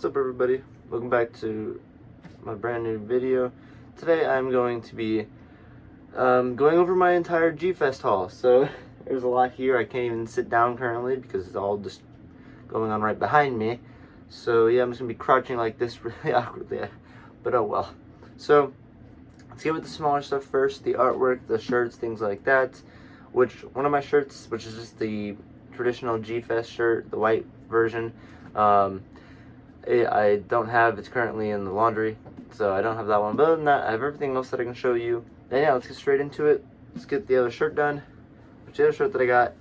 What's up, everybody? Welcome back to my brand new video. Today I'm going to be going over my entire G-Fest haul. So there's a lot here. I can't even sit down currently because it's all just going on right behind me. So yeah, I'm just gonna be crouching like this really awkwardly, but oh well. So let's get with the smaller stuff first, the artwork, the shirts, things like that. Which one of my shirts, which is just the traditional G-Fest shirt, the white version, I don't have. It's currently in the laundry, so I don't have that one. But other than that, I have everything else that I can show you. And yeah, let's get straight into it. Let's get the other shirt done. Which the other shirt that I got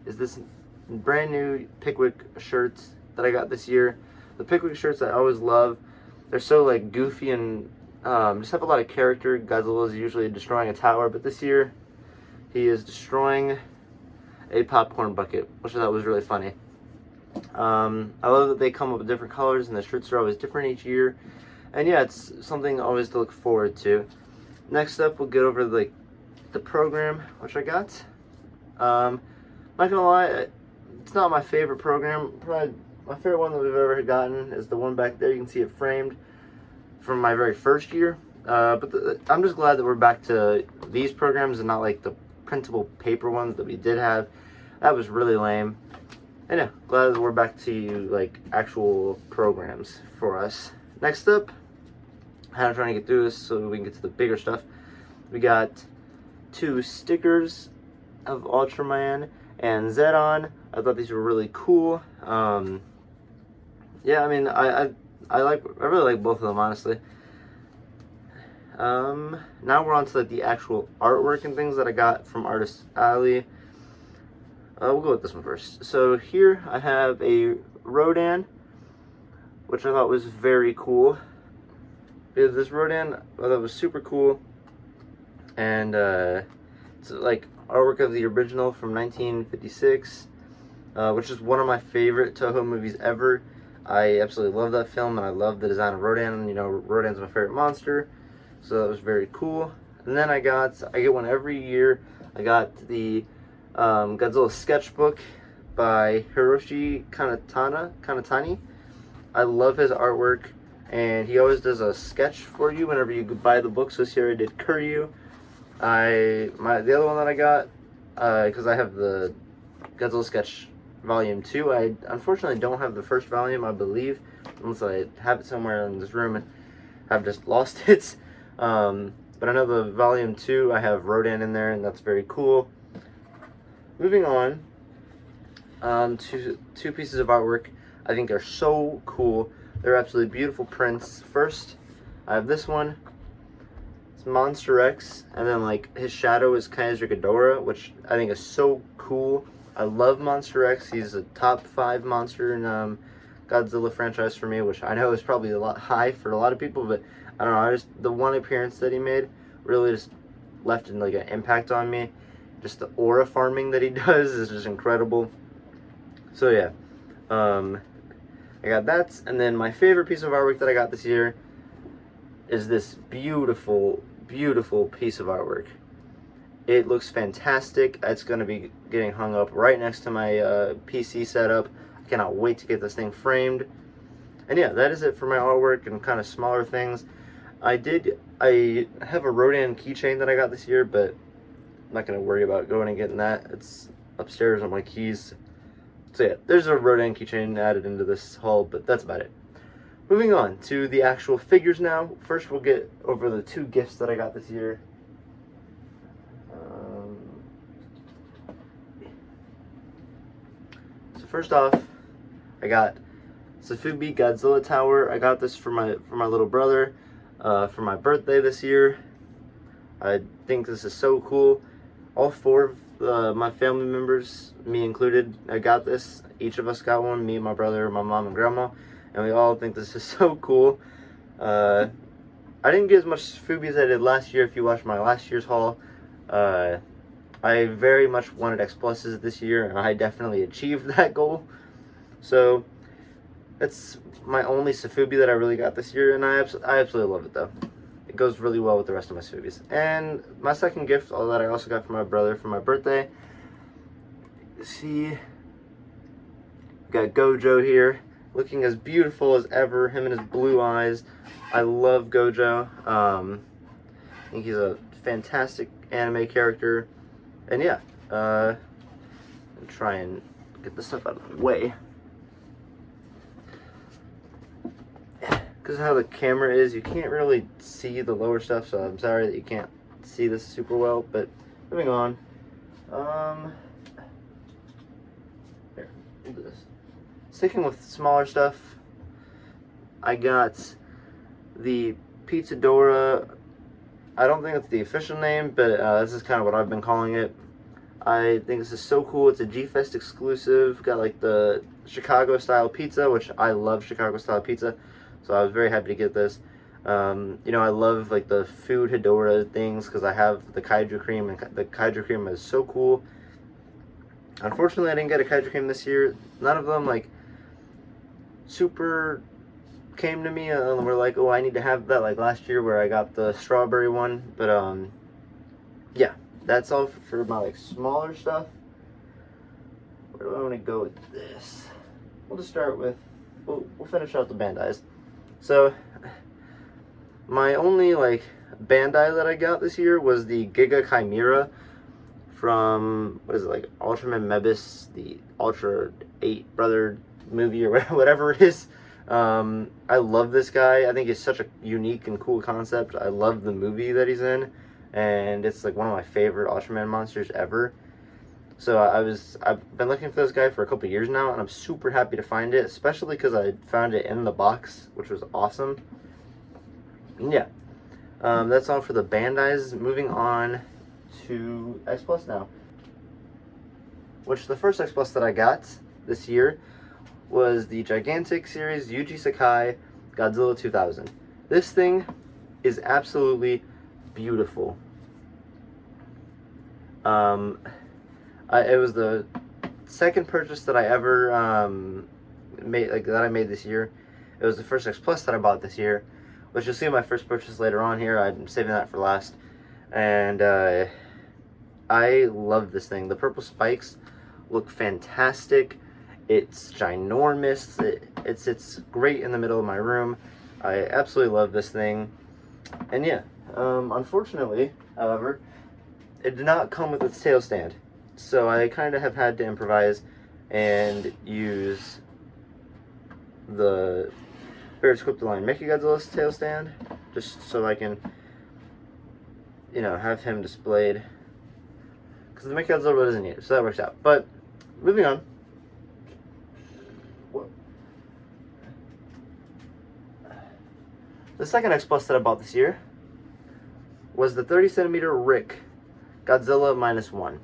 is this brand new Pickwick shirts that I got this year. The Pickwick shirts I always love. They're so like goofy and just have a lot of character. Godzilla is usually destroying a tower, but this year he is destroying a popcorn bucket, which I thought was really funny. I love that they come up with different colors and the shirts are always different each year. And yeah, it's something always to look forward to. Next up, we'll get over the program, which I got. Not gonna lie, it's not my favorite program. Probably my favorite one that we've ever gotten is the one back there. You can see it framed from my very first year. I'm just glad that we're back to these programs and not like the printable paper ones that we did have. That was really lame. And yeah, glad that we're back to like actual programs for us. Next up, I'm trying to get through this so we can get to the bigger stuff. We got 2 stickers of Ultraman and Zedon. I thought these were really cool. Yeah, I mean, I really like both of them, honestly. Now we're on to like the actual artwork and things that I got from Artist Alley. We'll go with this one first. So here I have a Rodan, which I thought was very cool. This Rodan I thought was super cool, and it's like artwork of the original from 1956, which is one of my favorite Toho movies ever. I absolutely love that film, and I love the design of Rodan. You know, Rodan's my favorite monster, so that was very cool. And then I get one every year. I got the Godzilla sketchbook by Hiroshi Kanatani. I love his artwork, and he always does a sketch for you whenever you buy the book. So this year I did Kuryu. The other one that I got, because I have the Godzilla sketch volume 2. I unfortunately don't have the first volume, I believe, unless I have it somewhere in this room and have just lost it. But I know the volume 2, I have Rodan in there, and that's very cool. Moving on to 2 pieces of artwork. I think they're so cool. They're absolutely beautiful prints. First, I have this one. It's Monster X, and then like his shadow is Kaiser Ghidorah, which I think is so cool. I love Monster X. He's a top 5 monster in Godzilla franchise for me, which I know is probably a lot high for a lot of people, but I don't know. The one appearance that he made really just left like an impact on me. Just the aura farming that he does is just incredible. So yeah, I got that, and then my favorite piece of artwork that I got this year is this beautiful, beautiful piece of artwork. It looks fantastic. It's going to be getting hung up right next to my PC setup. I cannot wait to get this thing framed. And yeah, that is it for my artwork and kind of smaller things. I have a Rodan keychain that I got this year, but I'm not going to worry about going and getting that. It's upstairs on my keys. So yeah, there's a Rodan keychain added into this haul, but that's about it. Moving on to the actual figures now. First, we'll get over the 2 gifts that I got this year. So first off, I got Safubi Godzilla Tower. I got this for my little brother for my birthday this year. I think this is so cool. All 4 of my family members, me included, I got this. Each of us got one, me, my brother, my mom, and grandma, and we all think this is so cool. I didn't get as much Fubi as I did last year. If you watched my last year's haul, I very much wanted X Pluses this year, and I definitely achieved that goal. So that's my only Safubi that I really got this year, and I absolutely love it though. It goes really well with the rest of my Sufubis. And my second gift, all that I also got for my brother for my birthday. See, got Gojo here. looking as beautiful as ever. Him and his blue eyes. I love Gojo. I think he's a fantastic anime character. And yeah, I'll try and get this stuff out of the way. Because of how the camera is, you can't really see the lower stuff, so I'm sorry that you can't see this super well, but moving on. Here, we'll do this. Sticking with smaller stuff, I got the Pizzadora. I don't think it's the official name, but this is kind of what I've been calling it. I think this is so cool. It's a G-Fest exclusive. Got like the Chicago style pizza, which I love Chicago style pizza. So I was very happy to get this. You know, I love like the food Hedora things because I have the Kaiju cream, and the Kaiju cream is so cool. Unfortunately, I didn't get a Kaiju cream this year. None of them like super came to me and were like, oh, I need to have that, like last year where I got the strawberry one. But yeah, that's all for my like smaller stuff. Where do I want to go with this? We'll just start with, we'll finish out the Bandais. So my only like Bandai that I got this year was the Giga Chimera from, what is it, like Ultraman Mebis, the Ultra 8 brother movie or whatever it is. I love this guy. I think it's such a unique and cool concept. I love the movie that he's in, and it's like one of my favorite Ultraman monsters ever. So I've been looking for this guy for a couple years now, and I'm super happy to find it, especially because I found it in the box, which was awesome. And yeah, that's all for the Bandais. Moving on to X Plus now, which the first X Plus that I got this year was the gigantic series Yuji Sakai Godzilla 2000. This thing is absolutely beautiful. It was the second purchase that I ever made, like that I made this year. It was the first X Plus that I bought this year, which you'll see my first purchase later on here. I'm saving that for last. And I love this thing. The purple spikes look fantastic. It's ginormous. It sits great in the middle of my room. I absolutely love this thing. And yeah, unfortunately, however, it did not come with its tail stand. So I kind of have had to improvise and use the Barrett's Cryptoline Mechagodzilla's tail stand, just so I can, you know, have him displayed. Because the Mechagodzilla doesn't need it, so that works out. But, moving on. The second X Plus that I bought this year was the 30cm Rick Godzilla -1.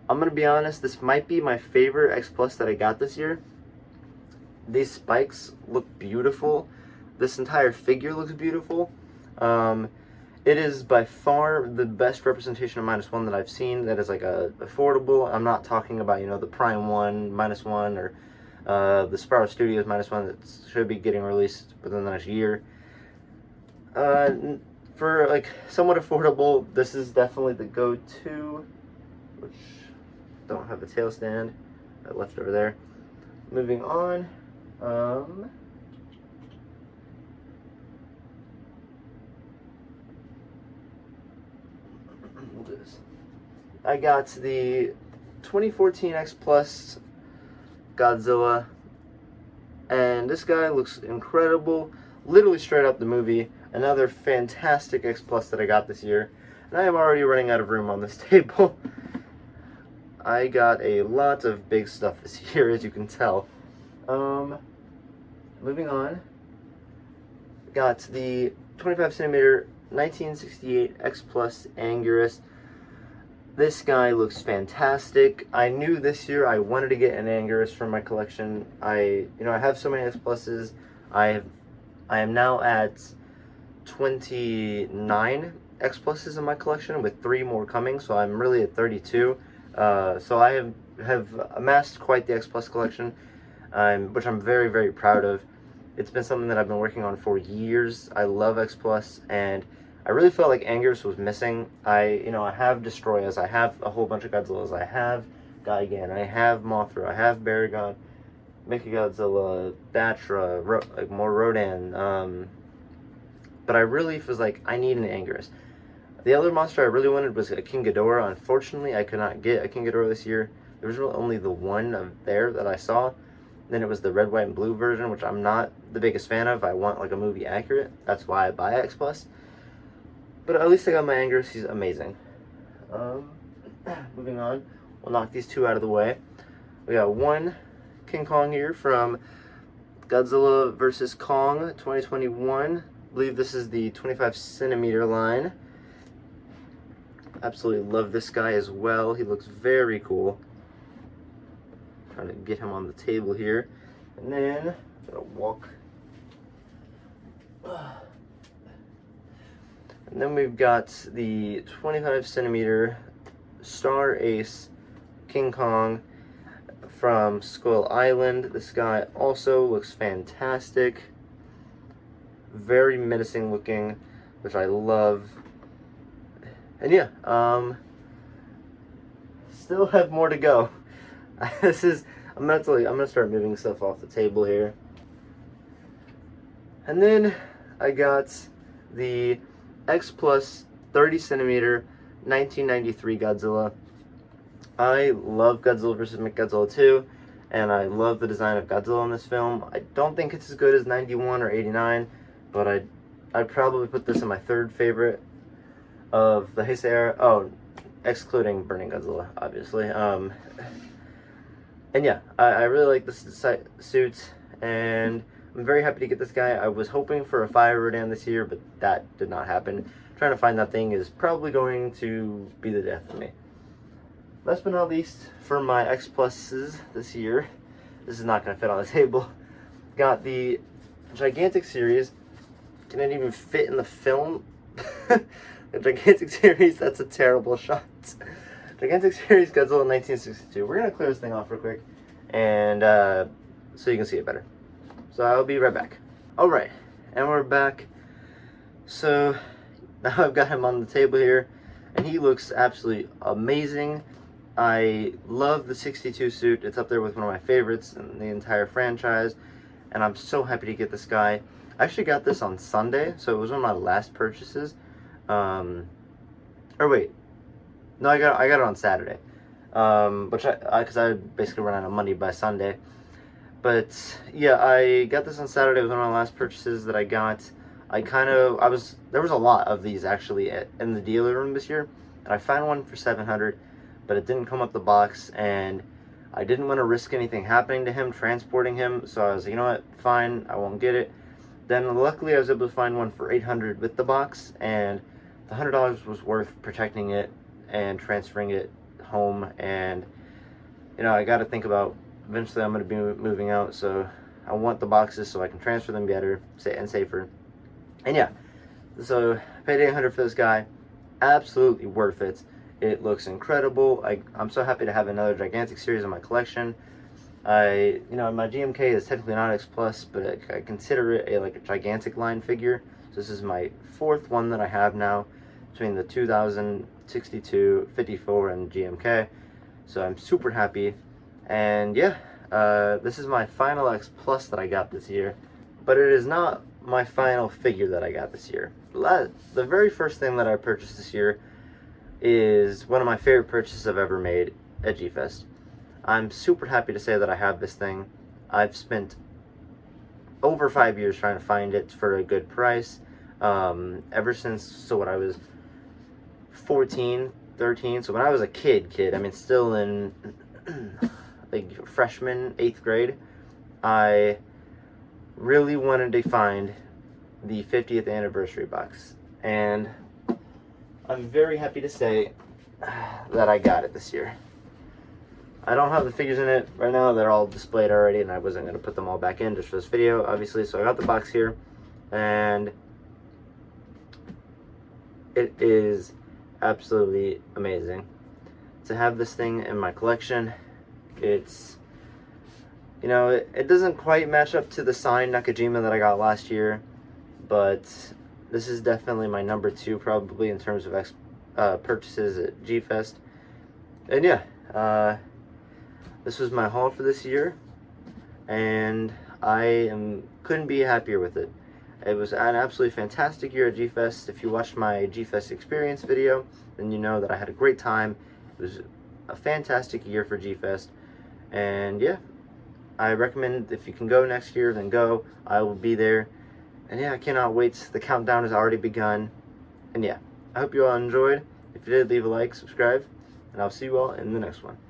I'm going to be honest, this might be my favorite X Plus that I got this year. These spikes look beautiful. This entire figure looks beautiful. It is by far the best representation of -1 that I've seen that is like affordable. I'm not talking about, you know, the Prime 1 -1 or the Sparrow Studios -1 that should be getting released within the next year. For like somewhat affordable, this is definitely the go-to, which don't have the tail stand. I left over there. Moving on, we'll do this. I got the 2014 X Plus Godzilla, and this guy looks incredible, literally straight up the movie. Another fantastic X Plus that I got this year, and I am already running out of room on this table. I got a lot of big stuff this year, as you can tell. Moving on, got the 25cm 1968 X Plus Anguirus. This guy looks fantastic. I knew this year I wanted to get an Anguirus from my collection. I have so many X Pluses. I am now at 29 X Pluses in my collection, with 3 more coming, so I'm really at 32. So I have amassed quite the X Plus collection, which I'm very, very proud of. It's been something that I've been working on for years. I love X Plus, and I really felt like Anguirus was missing. I have Destroyers, I have a whole bunch of Godzillas, I have Gigan, I have Mothra, I have Baragon, Mechagodzilla, Batra, like more Rodan. But I really was like, I need an Anguirus. The other monster I really wanted was a King Ghidorah. Unfortunately, I could not get a King Ghidorah this year. There was really only the one of there that I saw. Then it was the red, white, and blue version, which I'm not the biggest fan of. I want like a movie accurate. That's why I buy X Plus. But at least I got my Anguirus. He's amazing. Moving on, we'll knock these two out of the way. We got one King Kong here from Godzilla vs. Kong 2021. I believe this is the 25 centimeter line. Absolutely love this guy as well. He looks very cool. Trying to get him on the table here. And then, gotta walk. And then we've got the 25 centimeter Star Ace King Kong from Skull Island. This guy also looks fantastic. Very menacing looking, which I love. And yeah, still have more to go. I'm gonna start moving stuff off the table here. And then I got the X Plus 30 centimeter 1993 Godzilla. I love Godzilla vs. Mechagodzilla 2, and I love the design of Godzilla in this film. I don't think it's as good as 91 or 89, but I'd probably put this in my third favorite of the Heisei era. Oh, excluding Burning Godzilla, obviously. And yeah, I really like this suit, and I'm very happy to get this guy. I was hoping for a Fire Rodan this year, but that did not happen. Trying to find that thing is probably going to be the death of me. Last but not least, for my X Pluses this year, this is not going to fit on the table. Got the Gigantic Series. Can it even fit in the film? The Gigantic Series, that's a terrible shot. Gigantic Series Godzilla 1962. We're going to clear this thing off real quick, and so you can see it better. So I'll be right back. Alright, and we're back. So now I've got him on the table here, and he looks absolutely amazing. I love the 62 suit. It's up there with one of my favorites in the entire franchise, and I'm so happy to get this guy. I actually got this on Sunday, so it was one of my last purchases. Or wait, no, I got it on Saturday, because I basically ran out of money by Sunday. But yeah, I got this on Saturday. It was one of my last purchases that I got. There was a lot of these actually in the dealer room this year, and I found one for $700, but it didn't come with the box, and I didn't want to risk anything happening to him, transporting him, so I was like, you know what, fine, I won't get it. Then luckily I was able to find one for $800 with the box, and the $100 was worth protecting it and transferring it home. And you know, I got to think about, eventually I'm going to be moving out, so I want the boxes so I can transfer them better and safer. And yeah, so I paid $800 for this guy. Absolutely worth it. It looks incredible. I'm so happy to have another Gigantic Series in my collection. My GMK is technically not X Plus, but I consider it a gigantic line figure. So this is my fourth one that I have now, between the 2000, 62, 54, and GMK. So I'm super happy. And yeah, this is my final X Plus that I got this year. But it is not my final figure that I got this year. The very first thing that I purchased this year is one of my favorite purchases I've ever made at G-Fest. I'm super happy to say that I have this thing. I've spent over 5 years trying to find it for a good price. Ever since, I was 14, 13. So when I was a kid, I mean, still in like freshman, 8th grade, I really wanted to find the 50th anniversary box. And I'm very happy to say that I got it this year. I don't have the figures in it right now. They're all displayed already, and I wasn't going to put them all back in just for this video, obviously. So I got the box here, and it is absolutely amazing to have this thing in my collection. It's, you know, it doesn't quite match up to the signed Nakajima that I got last year, but this is definitely my number 2 probably in terms of purchases at G-Fest. And yeah, this was my haul for this year. and couldn't be happier with it. It was an absolutely fantastic year at G-Fest. If you watched my G-Fest experience video, then you know that I had a great time. It was a fantastic year for G-Fest, and yeah, I recommend if you can go next year, then go. I will be there, and yeah, I cannot wait. The countdown has already begun, and yeah, I hope you all enjoyed. If you did, leave a like, subscribe, and I'll see you all in the next one.